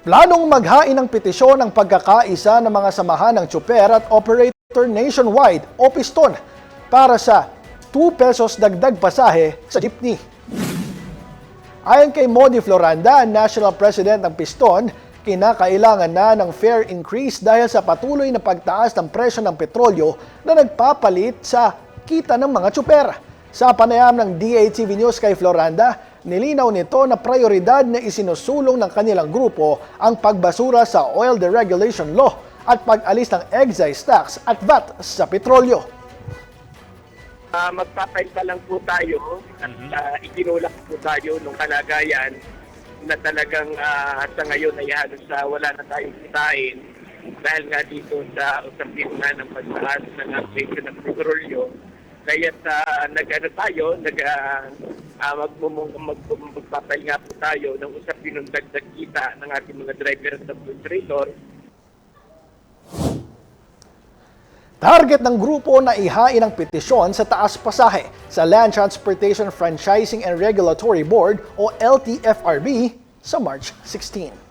Planong maghain ng petisyon ang pagkakaisa ng mga samahan ng tsuper at operator nationwide o piston para sa 2 pesos dagdag pasahe sa jeepney. Ayon kay Modi Floranda, National President ng Piston, kinakailangan na ng fare increase dahil sa patuloy na pagtaas ng presyo ng petrolyo na nagpapalit sa kita ng mga tsuper. Sa panayam ng DATV News kay Floranda, nilinaw nito na prioridad na isinusulong ng kanilang grupo ang pagbasura sa Oil Deregulation Law at pag-alis ng excise tax at VAT sa petrolyo. Magpapail pa lang po tayo at itinulak po tayo ng kalagayan na talagang sa ngayon ay halos wala na tayong kitain dahil nga dito sa usapin nga ng pagtaas ng presyo ng petrolyo. Kaya magpapail nga po tayo ng usapin ng dagdag kita ng ating mga driver at operator. Target ng grupo na ihain ang petisyon sa taas pasahe sa Land Transportation Franchising and Regulatory Board o LTFRB sa March 16.